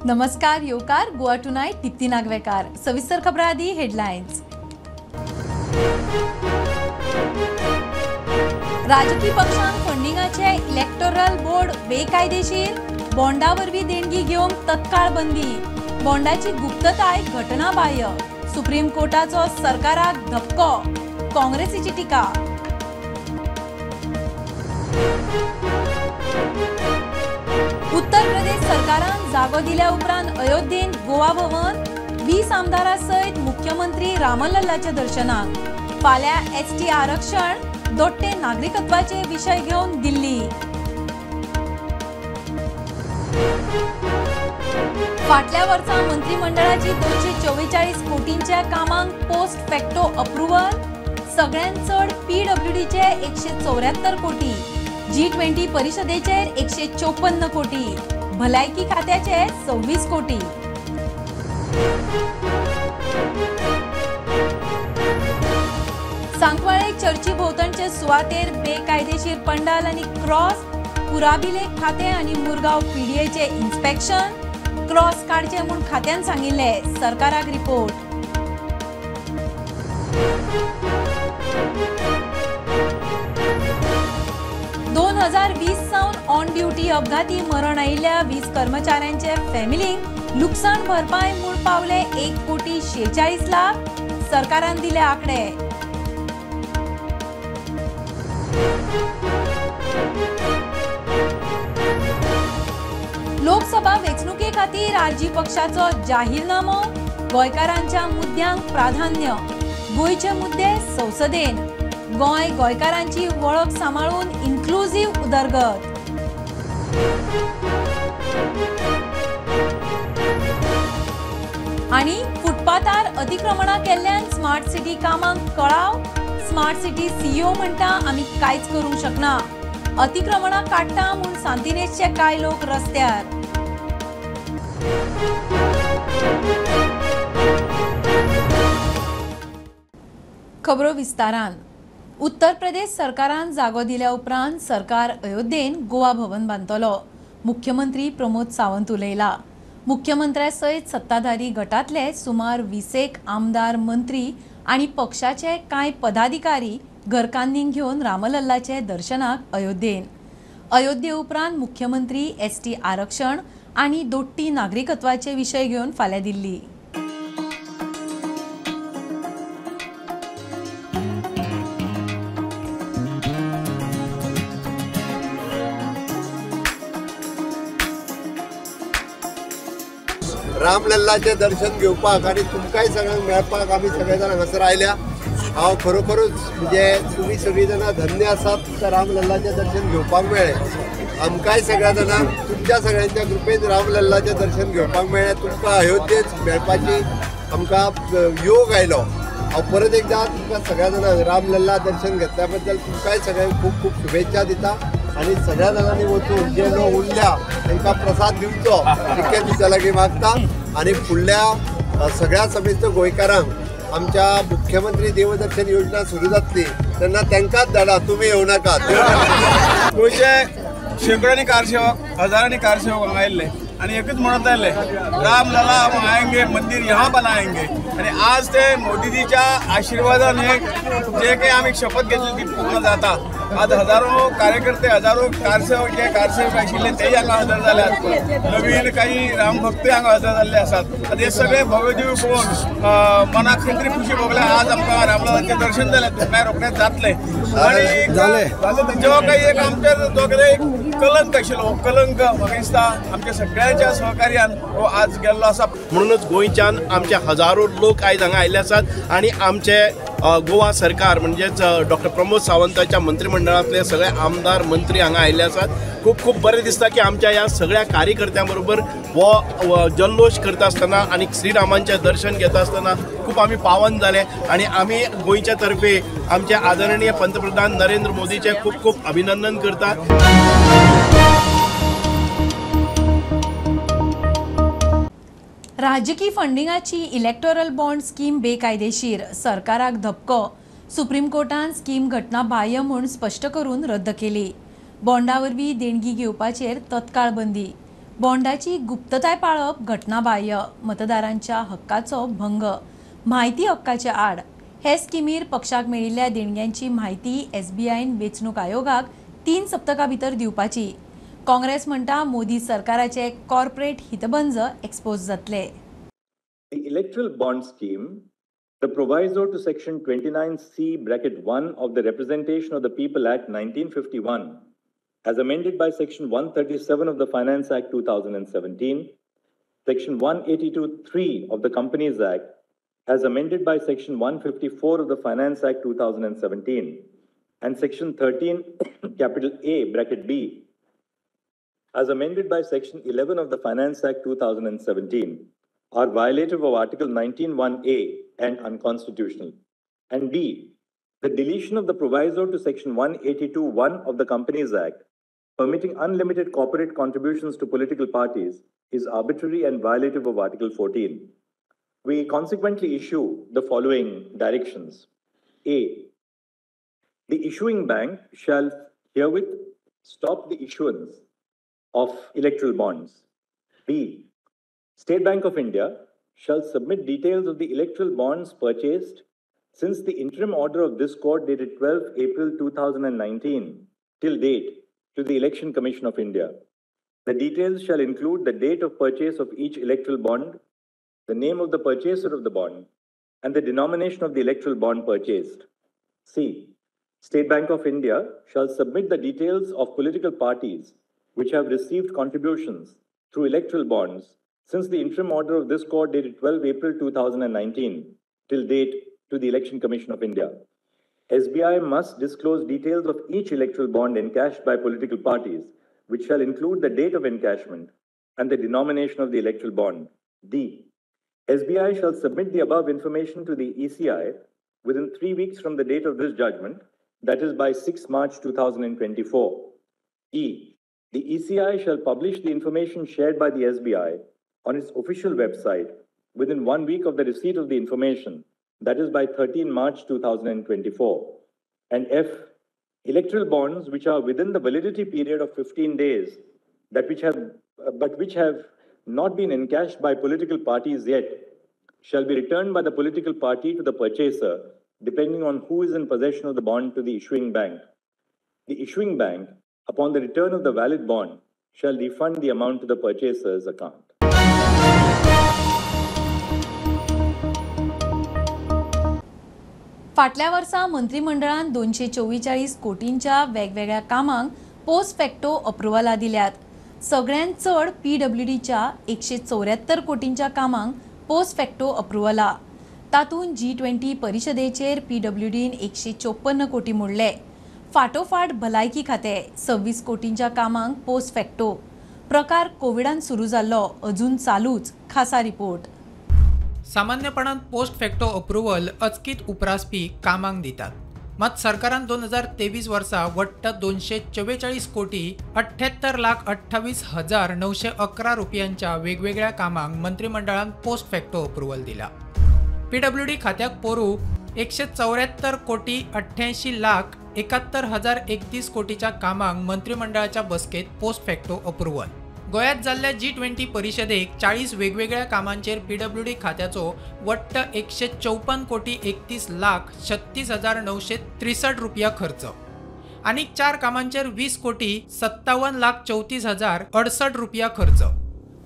नमस्कार येवकार गोवा टुनाइट दीप्ती नागवेकार। सविस्तर खबरां आदी हेडलायन्स। राजकीय पक्षांक फंडिंगाचे इलेक्टोरल बोर्ड बेकायदेशीर, बॉन्डा वरवीं देणगी घेवंक तत्काळ बंदी, बॉन्डाची गुप्तताय घटनाबाह्य, सुप्रीम कोर्टाचो सरकाराक धपको, काँग्रेसीची टिका। उत्तर प्रदेश सरकारान जागो दिल्या उपरांत अयोध्येन गोवा भवन, 20 आमदारां सयत मुख्यमंत्री रामलल्लाच्या दर्शनाक। फाल्यां एसटी आरक्षण, दोट्टे नागरिकत्वाचे विशय घेवन दिल्ली। फाटल्या वर्सा मंत्रिमंडळाची 244 कोटींच्या कामांक पोस्ट फॅक्टो अप्रुव्हल, सगळ्यांत चड पीडब्ल्यूडीचे 174 कोटी, G20 परिषदेचेर 154 कोटी, भलायकी खात्याचे 26 कोटी। सांकवाळे चर्ची भोवतणचे सुवातेर बेकायदेशीर पंडाल आनी क्रॉस, पुराभिलेख खाते आनी मुरगांव पीडीएचे इन्स्पेक्शन, क्रॉस काडचे म्हूण खात्यान सांगिल्ले, सरकाराक रिपोर्ट। सावन ऑन ड्युटी अपघाती मरण आयिल्ल्या 20 कर्मचाऱ्यांचे फॅमिलीक लुकसाण भरपाय म्हूण पावले 1,46,00,000, सरकारान दिले आंकडे। लोकसभा वेंचणुके खातीर आरजी पक्षाचो जाहीरनामो, गोंयकारांच्या मुद्द्यांक प्राधान्य, गोंयचे मुद्दे संसदेन, गोंय गोंयकारांची वळख सांबाळून इन्क्लुझिव्ह उदरगत। आणि फुटपाथार अतिक्रमणां केल्ल्यान स्मार्ट सिटी कामांक कळाव, स्मार्ट सिटी सीईओ म्हणटा आमी कांयच करूंक शकना, अतिक्रमणां काडटा म्हूण सांतिनेजचे कांय लोक रस्त्यार। खबरो विस्तारान। उत्तर प्रदेश सरकारान जागो दिल्या उपरांत सरकार अयोध्येन गोवा भवन बांदतलो, मुख्यमंत्री प्रमोद सावंत उलयला। मुख्यमंत्र्या सयत सत्ताधारी गटातले सुमार 20 आमदार, मंत्री आनी पक्षाचे कांय पदाधिकारी घरकान्नींक घेवन रामलल्लाचे दर्शनाक अयोध्येन। अयोध्ये उपरांत मुख्यमंत्री एसटी आरक्षण आनी दोट्टी नागरिकत्वाचे विशय घेवन फाल्यां दिल्ली। रामलल्लाचे दर्शन घेवपाक आनी तुमकांय सगळ्यांक मेळपाक आमी सगळे जाण हांगासर आयल्या। हांव खरोखरूच म्हणजे तुमी सगळीं जाणां धन्य आसात रामलल्लाचे दर्शन घेवपाक मेळ्ळें। आमकांय सगळ्या जाणांक तुमच्या सगळ्यांच्या कृपेन रामलल्लाचे दर्शन घेवपाक मेळ्ळें। तुमकां अयोध्येच मेळपाची आमकां योग आयलो। हांव परत एकदां तुमकां सगळ्या जाणांक रामलल्ला दर्शन घेतल्या बद्दल तुमकांय सगळ्यांक खूब खूब शुभेच्छा दिता। आणि सगळ्या जाणांनी वचून जे लोक उरल्या तांकां प्रसाद दिवचो इतकें तुमच्या लागीं मागता। आणि फुडल्या सगळ्या समेस्त गोंयकारांक आमच्या मुख्यमंत्री देवदर्शन योजना सुरू जातली तेन्ना तांकांच धाडा, तुमी येवं नाकात। गोंयचे शेकडोनी कारसेवक, हजारांनी कारसेवक हांगा आयिल्ले आणि एकच म्हणत आयले, रामलला हम आएंगे, मंदिर यहाँ बनाएंगे। आणि आज ते मोदीजीच्या आशीर्वादान हे जे काही आम्ही शपथ घेतली ती पूर्ण जाता। आज हजारो कार्यकर्ते, हजारो कारसेवक आशिल्ले तेही हांगा हजर जाल्यात, नवीन काही रामभक्त हांगा हजर जाल्ले आसात। आता हे सगळे भव्यदिव्य पळोवन मनाक खंय तरी खुशी भोगल्या। आज आमकां रामललाचें दर्शन जालें, तें रोखडेंच जातलें। आणि जो काही एक आमचेर जो कितें कलंक आशिल्लो, कलंक म्हाका दिसता आमच्या सगळ्यांच्या सहकार्यान हो आज गेल्लो आसा। म्हणूनच गोंयच्यान आमचे हजारो लोक आयज हांगा आयिल्ले आसात आणि आमचे गोवा सरकार म्हणजेच डॉक्टर प्रमोद सावंताच्या मंत्रिमंडळातले सगळे आमदार, मंत्री हांगा आयिल्ले आसात। खूब खूब बरें दिसता की आमच्या ह्या सगळ्या कार्यकर्त्यां बरोबर हो जल्लोश करता आसतना आणि श्रीरामांचें दर्शन घेता आसतना खूब आमी पावन जाले। आणि आमी गोंयच्या तर्फे आमचे आदरणीय पंतप्रधान नरेंद्र मोदीचे खूब खूब अभिनंदन करतात। राजकीय फंडिंगाची इलेक्टोरल बॉन्ड स्कीम बेकायदेशीर, सरकाराक धपको, सुप्रीम कोर्टान स्कीम घटनाबाह्य म्हूण स्पश्ट करून रद्द केली। बॉन्डा वरवीं देणगी घेवपाचेर तत्काळ बंदी, बॉन्डाची गुप्तताय पाळप घटनाबाह्य, मतदारांच्या हक्काचो भंग, माहिती हक्काचे आड हे स्किमीर पक्षाक मेळिल्ल्या देणग्यांची माहिती SBIन वेंचणूक आयोगाक 3 सप्तकां भितर दिवपाची. काँग्रेस म्हणटा मोदी सरकाराचे कॉर्पोरेट हितबंज एक्सपोज जातले. The electoral bond scheme, the proviso to section 29C(1) of the Representation of the People Act 1951, as amended by section 137 of the Finance Act 2017, section 182(3) of the Companies Act, as amended by section 154 of the Finance Act 2017, and section 13(A)(B), as amended by section 11 of the Finance Act 2017, are violative of Article 19(1)(a) and unconstitutional. And B, the deletion of the proviso to section 182(1) of the Companies Act, permitting unlimited corporate contributions to political parties, is arbitrary and violative of Article 14. We consequently issue the following directions. A, the issuing bank shall herewith stop the issuance of electoral bonds. B, State Bank of India shall submit details of the electoral bonds purchased since the interim order of this court dated 12 April 2019 till date to the Election Commission of India. The details shall include the date of purchase of each electoral bond, the name of the purchaser of the bond, and the denomination of the electoral bond purchased. C, State Bank of India shall submit the details of political parties which have received contributions through electoral bonds since the interim order of this court dated 12 April 2019 till date to the Election Commission of India. SBI must disclose details of each electoral bond encashed by political parties, which shall include the date of encashment and the denomination of the electoral bond. D, SBI shall submit the above information to the ECI within 3 weeks from the date of this judgment, that is by 6 March 2024. E, the ECI shall publish the information shared by the SBI on its official website within 1 week of the receipt of the information, that is by 13 March 2024. And F, electoral bonds which are within the validity period of 15 days, which have not been encashed by political parties yet, shall be returned by the political party to the purchaser, depending on who is in possession of the bond to the issuing bank. The issuing bank, upon the return of the valid bond, shall refund the amount to the purchaser's account. फाटल्या वर्सा मंत्रिमंडळान 244 कोटींच्या वेगवेगळ्या कामांक post facto अप्रुव्हला दिल्यात. सगळ्यांत चड PWDच्या 174 कोटींच्या कामांक post facto अप्रुव्हला. तातूंत G20 परिशदेचेर PWDन 154 कोटी मोडले. फाटोफाट भलायकी खाते 26 कोटींच्या कामांक पोस्ट फॅक्टो. प्रकार कोविडान सुरू जाल्लो अजून चालूच. खासा रिपोर्ट. सामान्यपणान पोस्ट फॅक्टो अप्रुव्हल अचकीत उप्रासपी कामांक दितात. मात सरकारान 2023 वर्सा वट्ट 244 कोटी 78,28,911 रुपयांच्या वेगवेगळ्या कामांक मंत्रिमंडळान पोस्ट फॅक्टो अप्रुव्हल दिला. PWD खात्याक पोरू 174 कोटी 88,71,031 कोटीच्या कामांक मंत्रिमंडळाच्या बसकेत पोस्ट फॅक्टो अप्रुव्हल. गोयात जाल्ल्या G20 परिशदेक 40 वेगवेगळ्या कामांचेर PWD खात्याचो वट्ट 154 कोटी 31,36,963 रुपया खर्च. आनीक 4 कामांचेर 20 कोटी 57,34,068 रुपया खर्च.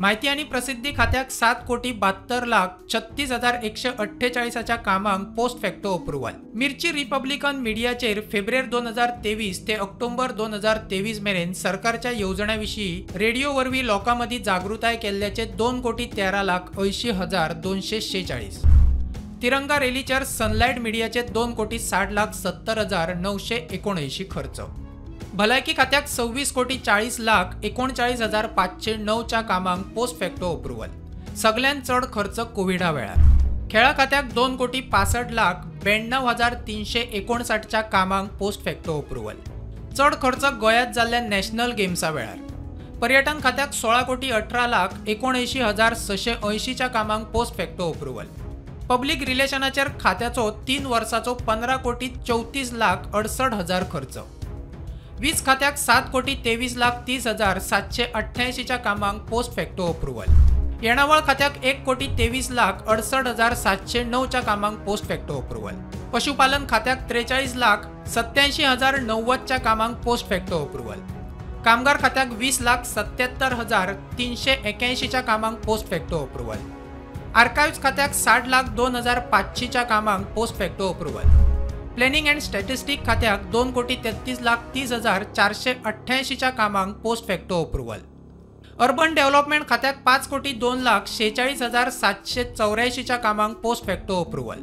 माहिती आणि प्रसिद्धी खात्याक 7 कोटी 72,36,148 कामांक पोस्ट फॅक्टो अप्रुव्हल. मिर्ची रिपब्लिकन मिडियाचेर फेब्रुवारी 2023 ते ऑक्टोबर 2023 मेरेन सरकारच्या येवजण्याविषयी रेडिओ वरवीं लोकांमदी जागृताय केल्ल्याचे 2 कोटी 13,80,246. तिरंगा रॅलीचेर सनलायट मिडियाचे 2 कोटी 60,70,979 खर्च. भलायकी खात्याक 26 कोटी 40,39,509 कामांक पोस्ट फॅक्टो अप्रुव्हल. सगळ्यांत चड खर्च कोविडा वेळार. खेळा खात्याक 2 कोटी 65,92,359 कामांक पोस्ट फॅक्टो अप्रुव्हल. चड खर्च गोयात जाल्ल्या नॅशनल गेम्सा वेळार. पर्यटन खात्याक 16 कोटी 18,79,680 कामांक पोस्ट फॅक्टो अप्रुव्हल. पब्लीक रिलेशनाचेर खात्याचो 3 वर्साचो 15 कोटी 34,68,000 खर्च. वीज खात्याक 7,23,30,788च्या कामांक पोस्ट फॅक्टो अप्रुव्हल. येणावळ खात्याक 1,23,68,709च्या कामांक पोस्ट फॅक्टो अप्रुव्हल. पशुपालन खात्याक 43,87,090च्या कामांक पोस्ट फॅक्टो अप्रुव्हल. कामगार खात्याक 20,77,381च्या कामांक पोस्ट फॅक्टो अप्रुव्हल. आर्काइव्स खात्याक 60,02,500च्या कामांक post facto approval. Planning and statistic खात्याक 2,33,30,488च्या कामांक post facto approval. Urban development खात्याक 5,46,46,784च्या कामांक पोस्ट फॅक्टो अप्रुव्हल.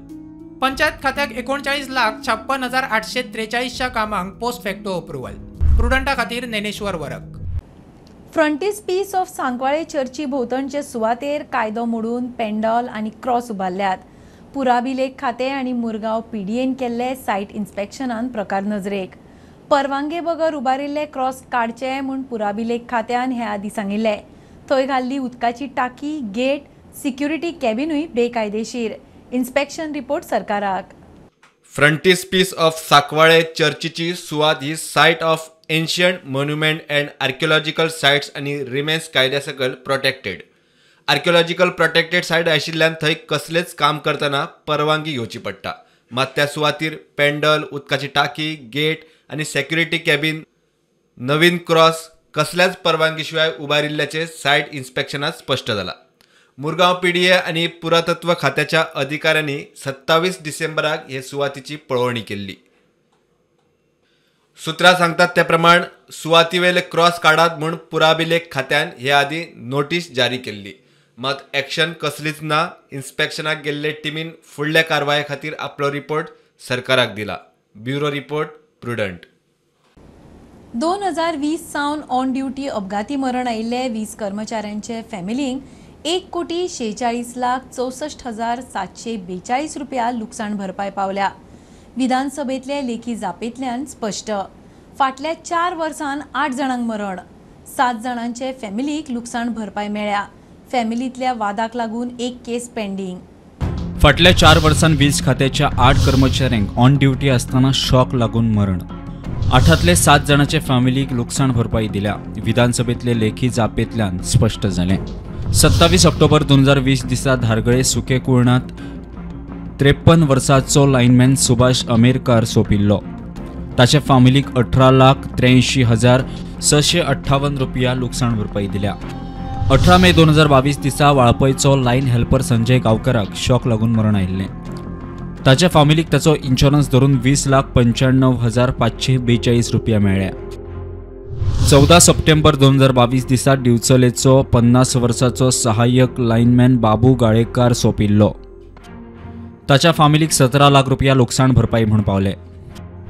पंचायत खात्याक 39,56,843च्या कामांक पोस्ट फॅक्टो अप्रुव्हल. प्रुडंटा खातीर ज्ञानेश्वर वरक. फ्रंटिस्पीस ऑफ सांकवाळे चर्ची भोंवतणचे सुवातेर कायदो मोडून पेंडॉल आनी क्रॉस उबारल्यात. पुराभिलेख खातें आनी मुरगांव पीडीएन केल्ले सायट इन्स्पेक्शनान प्रकार नजरेक. परवानगे बगर उबारिल्ले क्रॉस काडचे म्हूण पुराभिलेख खात्यान हे आदीं सांगिल्ले. थंय घाल्ली उदकाची टाकी, गेट, सिक्युरिटी कॅबिनूय बेकायदेशीर. इन्स्पेक्शन रिपोर्ट सरकाराक. फ्रंटिस्पीस ऑफ सांकवाळे चर्चीची सुवात ही site of ancient monument and archaeological sites आनी रिमेन्स कायद्या सकयल प्रोटेक्टेड. आर्किओलॉजिकल प्रोटेक्टेड सायट आशिल्ल्यान थंय कसलेच काम करतना परवानगी घेवची पडटा. मात त्या सुवातीर पेंडल, उदकाची टाकी, गेट आनी सेक्युरिटी कॅबिन, नवीन क्रॉस कसल्याच परवानगी शिवाय उबारिल्ल्याचे सायट इन्स्पेक्शनात स्पष्ट जाला. मुरगांव पीडीए आनी पुरातत्व खात्याच्या अधिकाऱ्यांनी 27 डिसेंबराक हे सुवातीची पळोवणी केल्ली. सुत्रां सांगतात ते प्रमाण सुवातीवेले क्रॉस काडात म्हूण पुराभिलेख खात्यान हे आदीं नोटीस जारी केल्ली. मात एक्शन कसलीच ना. इन्स्पेक्शनाक गेल्ले टिमीन फुडल्या कारवाये खातीर आपलो रिपोर्ट सरकाराक दिला. Bureau report, prudent. 2020 Sawan on duty अपघाती मरण आयिल्ले 20 कर्मचाऱ्यांचे फॅमिलींक 1,46,64,742 रुपया लुकसाण भरपाय पावल्या. विधानसभेतले लेखी जापेंतल्यान स्पश्ट. फाटल्या 4 वर्सांत 8 जाणांक मरण, 7 जाणांचे फॅमिलीक लुकसाण भरपाय मेळ्ळ्या. फॅमिलींतल्या वादाक लागून एक केस पेंडींग. फाटल्या 4 वर्सांत वीज खात्याच्या 8 कर्मचाऱ्यांक ऑन ड्युटी आसतना शॉक लागून मरण. 8तले 7 जाणांचे फॅमिलीक लुकसाण भरपाई दिल्या. विधानसभेतले लेखी जापेंतल्यान स्पश्ट जालें. 27 ऑक्टोबर 2020 दिसा धारगळे सुके कुळणात 53 वर्सांचो लायनमॅन सुभाष अमेरकार सोंपिल्लो. ताच्या फॅमिलीक 18,83,658 रुपया लुकसाण भरपाई दिल्या. 18 मे 2022 दिसा वाळपयचो लायन हेल्पर संजय गांवकाराक शॉक लागून मरण आयिल्लें. ताच्या फॅमिलीक ताचो इन्शुरन्स धरून 20,95,542 रुपया मेळ्ळ्या. 14 सप्टेंबर 2022 दिसा दिवचलेचो 50 वर्सांचो सहाय्यक लायनमॅन बाबू गाळेकार सोंपिल्लो. ताच्या फॅमिलीक 17 लाख रुपया लुकसाण भरपाई म्हूण पावले.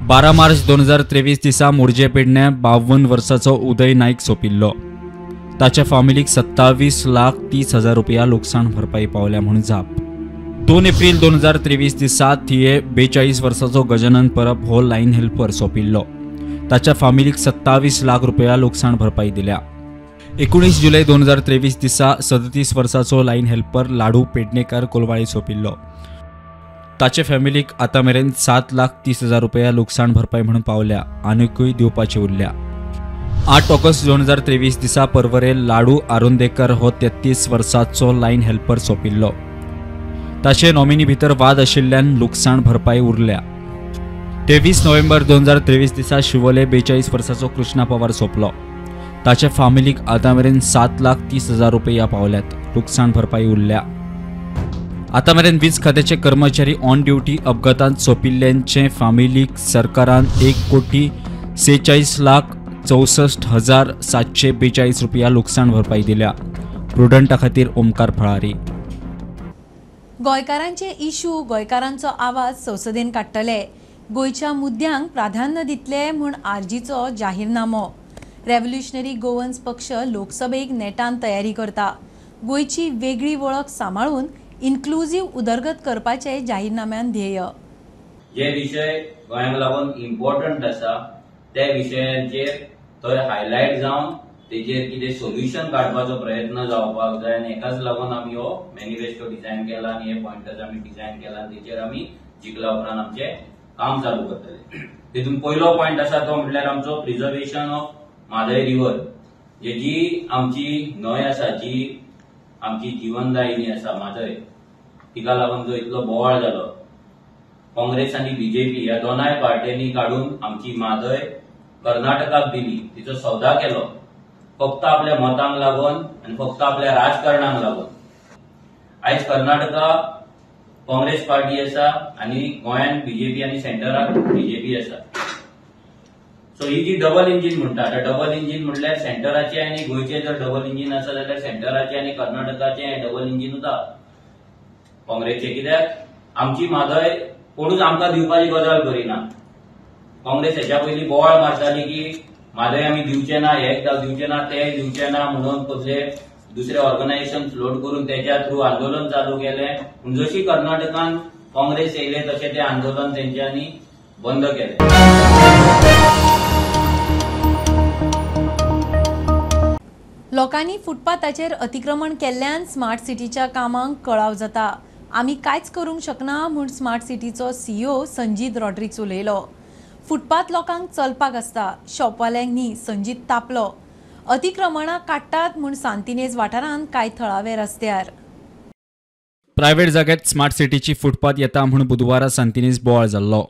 12 मार्च 2023 दिसा मोरजे पेडण्या 52 वर्सांचो उदय नाईक सोंपिल्लो. ताच्या फॅमिलीक 27,30,000 रुपया लुकसाण भरपाई पावल्या म्हूण जाप. 2 एप्रिल 2023 दिसा थिये 42 वर्सांचो गजानन परब हो लायन हेल्पर सोंपिल्लो. ताच्या फॅमिलीक 27 लाख रुपया लुकसाण भरपाई दिल्या. 19 जुलै 2023 दिसा 37 वर्सांचो लायन हेल्पर लाडू पेडणेकार कोलवाळी सोंपिल्लो. ताचे फॅमिलीक आतां मेरेन 7,30,000 रुपया लुकसाण भरपाई म्हणून पावल्या. आनीकूय दिवपाची उरल्या. 8 ऑगस्ट 2023 दिसा परवरे लाडू आरुंदेकर हो 33 वर्सांचो लायन हेल्पर सोंपिल्लो. ताचे नॉमिनी भितर वाद आशिल्ल्यान लुकसाण भरपाई उरल्या. 23 नोव्हेंबर 2023 दिसा शिवोले 42 वर्सांचो कृष्णा पवार सोंपलो. ताच्या फॅमिलीक आतां मेरेन 7,30,000 रुपया पावल्यात. लुकसाण भरपाई उरल्या. आतां मेरेन वीज खात्याचे कर्मचारी ऑन ड्युटी अपघातांत सोंपिल्ल्यांचे फॅमिलीक सरकारान 1,46,64,742 रुपया लुकसाण भरपाई दिल्या. प्रुडंटा खातीर ओमकार फळारी. गोंयकारांचे इशू, गोंयकारांचो आवाज संसदेन काडटले. गोंयच्या मुद्द्यांक प्राधान्य दितले म्हूण आरजीचो जाहीरनामो. रेव्होल्युशनरी गोवन्स पक्ष लोकसभेक नेटान तयारी करता. गोंयची वेगळी वळख सांबाळून इन्क्लुझीव उदरगत करपाचे जाहीरनाम्यान ध्येय. जे विषय गोंयांक लागून इम्पॉर्टंट आसा त्या विशयांचेर थंय हायलायट जावन तेजेर कितें सोल्युशन काडपाचो प्रयत्न जावपाक जाय आनी हेकाच लागून आमी हो मॅनिफेस्टो डिझायन केला आनी हे पॉयंटर्स आमी डिझायन केला. तेचेर आमी जिखला उपरांत आमचे काम चालू करतले. तितून पहिलो पॉइंट आसा तो म्हटल्यार आमचो प्रिजर्वेशन ऑफ म्हादय रिवर, जी आमची न्हंय आसा, जी आमची जीवनदायिनी आसा म्हादय, तिका लागून जो इतलो बोवाळ जालो, काँग्रेस आणि बीजेपी ह्या दोनाय पार्ट्यांनी काढून आमची म्हादय कर्नाटकाक दिली, तिचो सौदा केलो फक्त आपल्या मतांक लागून आणि फक्त आपल्या राजकारणाक लागून. आयज कर्नाटका काँग्रेस पार्टी आसा आणि गोंयान बीजेपी आणि सेंटराक बीजेपी आसा. सो ही जी डबल इंजिन म्हणटा, डबल इंजिन म्हटल्यार सेंटराचे आणि गोंयचे जर डबल इंजिन आसा जाल्यार सेंटराचे आणि कर्नाटकाचे डबल इंजिन उरता काँग्रेसचे. कित्याक आमची म्हादय कोणूच आमकां दिवपाची गजाल करिना. काँग्रेस हेच्या पयलीं बोवाळ मारताली की म्हादय आमी दिवचे ना, हे दिवचे ना, ते दिवचे ना म्हणून कसले दुसरे ऑर्गनायझेशन फ्लोट करून त्याच्या थ्रू आंदोलन चालू केलें. पूण जशी कर्नाटकान काँग्रेस येयले तशें ते आंदोलन तेंच्यांनी बंद केलें. लोकांनी फुटपाथाचेर अतिक्रमण केल्ल्यान स्मार्ट सिटीच्या कामांक कळाव जाता. आमी कांयच करूंक शकना म्हूण स्मार्ट सिटीचो CEO संजीत रॉड्रिक्स उलयलो. फुटपाथ लोकांक चलपाक आसता, शॉपवाल्यांक न्ही, संजीत तापलो. अतिक्रमणां काडटात म्हूण सांतिनेज वाठारांत कांय थळावे रस्त्यार. प्रायव्हेट जाग्यात स्मार्ट सिटीची फुटपाथ येता म्हूण बुधवारा सांतिनेज बोवाळ जाल्लो.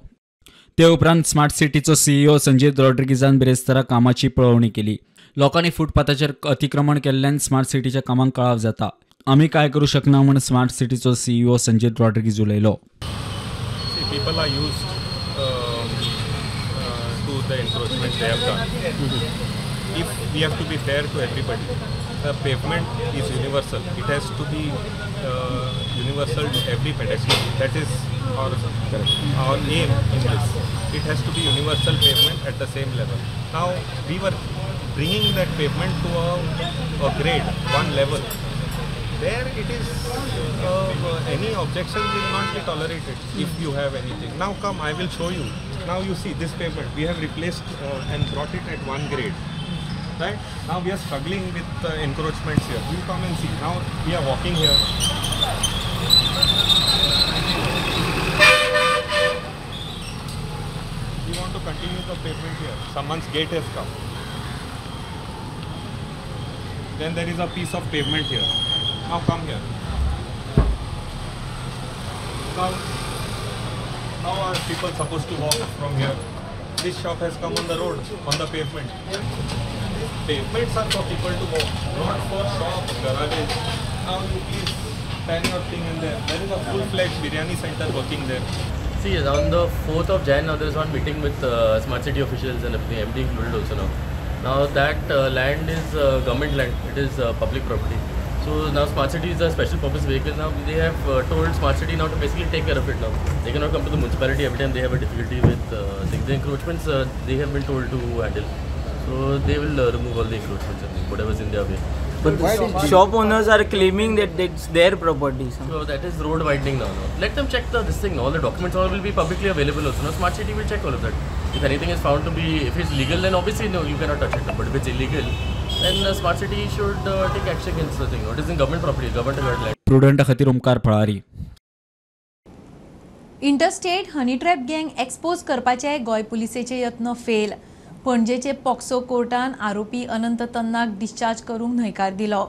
ते उपरांत स्मार्ट सिटीचो CEO संजीत रॉड्रिगीजान बिरेस्तारा कामाची पळोवणी केली. लोकांनी फुटपाथाचेर अतिक्रमण केल्ल्यान स्मार्ट सिटीच्या कामांक कळाव जाता. आमी काय करूं शकना म्हूण स्मार्ट सिटीचो CEO संजीत रॉड्रिगीज उलयलो. People are used to the encroachment they have done. If we have to be fair to everybody, the pavement is universal. It has to be universal to every pedestrian. That is our aim in this. It has to be universal pavement at the same level. Now we were bringing that pavement to a grade, one level. There it is, any objection will not be tolerated if you have anything. Now come, I will show you. Now you see this pavement, we have replaced and brought it at one grade. Right? Now we are struggling with encroachments here. You come and see. Now we are walking here. We want to continue the pavement here. Someone's gate has come. Then there is a piece of pavement here. Now come here. How are people supposed to walk from here? This shop has come on the road, on the pavement. Pavements are for people to walk, not for shops, garages. Now you please plan your thing in there. There is a full-fledged biryani center working there. See, on the 4th of Jan, now there is one meeting with smart city officials and everything, MD included also now. Now that land is government land, it is public property. So now smart city is a special purpose vehicle. Now they have told smart city now to basically take care of it now. They cannot come to the municipality every time they have a difficulty with the encroachments. They have been told to handle. So they will remove all the encroachments and whatever's in their way. But the shop owners are claiming that it's their property. So that is road widening now. Let them check this thing. All the documents all will be publicly available also. Now smart city will check all of that. If anything is found to be, if it's legal, then obviously no, you cannot touch it. But if it's illegal, then smart city should take action against the thing. It is in government property, government land. Prudent खातीर Omkar Phalari. Interstate honey trap गँग expose करपाचे गोंय पुलिसेचे यत्न fail. पणजेचे POCSO कोर्टान आरोपी अनंत तन्नाक discharge करूंक न्हयकार दिलो.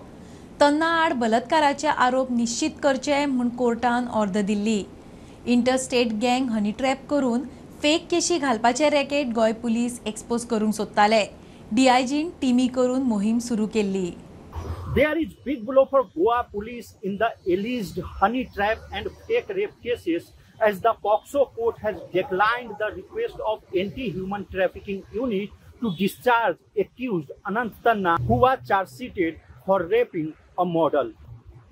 तन्ना आड बलात्काराचे आरोप निश्चित करचे म्हूण कोर्टान ऑर्डर दिल्ली. इंटरस्टेट गँग हनी ट्रॅप करून फेक केशी घालपाचे रॅकेट गोंय पुलीस एक्सपोज करूंक सोदताले. DIGन टिमी करून मोहीम सुरू केल्ली. There is big blow for Goa police in the alleged honey trap and fake rape cases, as the POCSO court has declined the request of Anti-Human Trafficking Unit to discharge accused Anant Tanna, who was charge-sheeted for raping a model.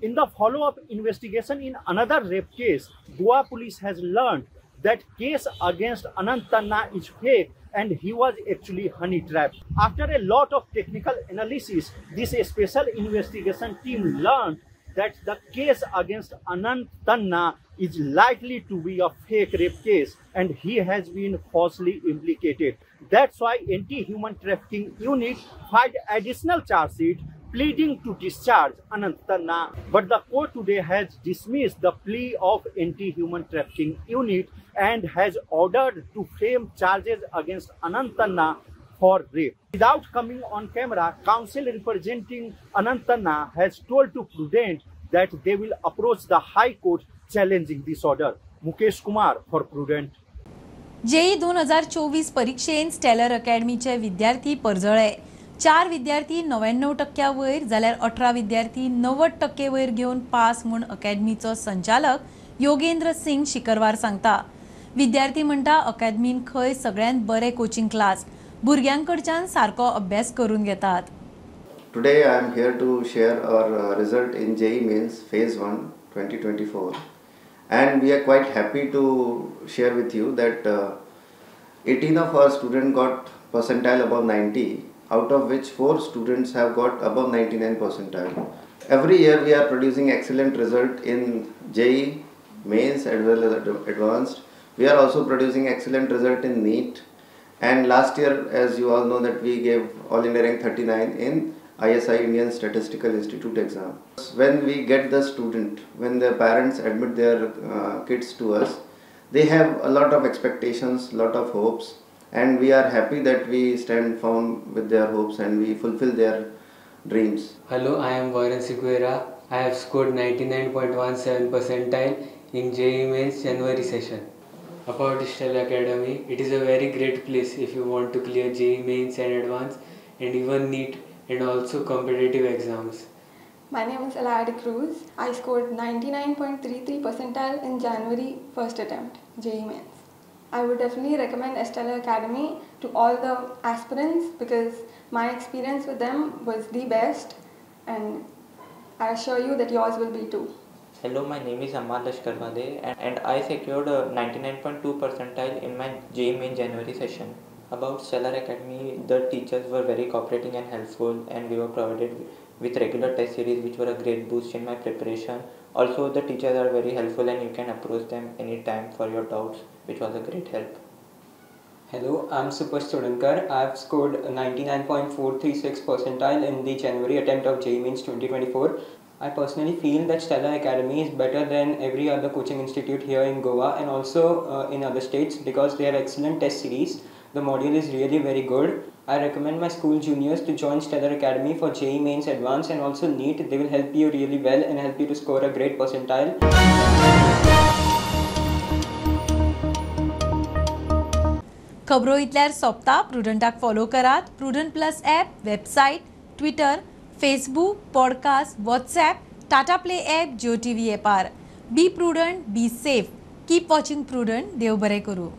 In the follow-up investigation in another rape case, Goa police has learned that case against Anant Tanna is fake and he was actually honey trapped. After a lot of technical analysis, this special investigation team learned that the case against Anant Tanna is likely to be a fake rape case and he has been falsely implicated. That's why Anti-Human Trafficking Unit filed additional charge sheet pleading to discharge Anant Tanna. But the court today has dismissed the plea of anti-human trafficking unit and has ordered to frame charges against Anant Tanna for rape. Without coming on camera, counsel representing Anant Tanna has told to Prudent that they will approach the High Court challenging this order. Mukesh Kumar for Prudent. JEE 2024 परीक्षेन stellar अकॅडमीचे विद्यार्थी परजळे. 4 विद्यार्थी 99% वयर जाल्यार 18 विद्यार्थी 90% वयर घेवन pass म्हूण अकॅडमीचो संचालक योगेंद्र सिंग शिकरवार सांगता. विद्यार्थी म्हणटा अकॅडमीन खंय सगळ्यांत बरे कोचिंग क्लास, भुरग्यांकडच्यान सारको अभ्यास करून घेतात. Today I am here to share our result in JEE Mains Phase 1 2024, and we are quite happy to share with you that 18 of our students got percentile above 90, out of which 4 students have got above 99 percentile. Every year we are producing excellent result in JEE Mains as well as advanced. We are also producing excellent result in NEET, and last year, as you all know, that we gave all India rank 39 in ISI Indian Statistical Institute exam. When we get the student, when their parents admit their kids to us, they have a lot of expectations, lot of hopes, and we are happy that we stand firm with their hopes and we fulfill their dreams. Hello, I am Varun Siguera. I have scored 99.17 percentile in JEE Mains January session. About Stella Academy, it is a very great place if you want to clear JEE Mains and advanced and even NEET and also competitive exams. My name is Elaida Cruz. I scored 99.33 percentile in January first attempt, JEE Mains. I would definitely recommend Stella Academy to all the aspirants because my experience with them was the best, and I assure you that yours will be too. Hello, my name is Amal Lashkarwade and I secured 99.2 percentile in my JEE Main January session. About Stellar Academy, the teachers were very cooperating and helpful, and we were provided with regular test series which were a great boost in my preparation. Also, the teachers are very helpful and you can approach them anytime for your doubts, which was a great help. Hello, I'm Super Studankar. I've scored 99.436 percentile in the January attempt of JEE Mains 2024. I personally feel that Stellar Academy is better than every other coaching institute here in Goa and also in other states because they have excellent test series. The module is really very good. I recommend my school juniors to join Stellar Academy for JEE Mains Advanced and also NEET. They will help you really well and help you to score a great percentile. खबरो इतल्यार सोंपता. प्रुडंटाक follow करात. Prudent plus app, website, Twitter, Facebook, podcast, WhatsApp, Tata play app, Jio TV ॲपार. Be Prudent, be safe. Keep watching Prudent. देव बरें करूं.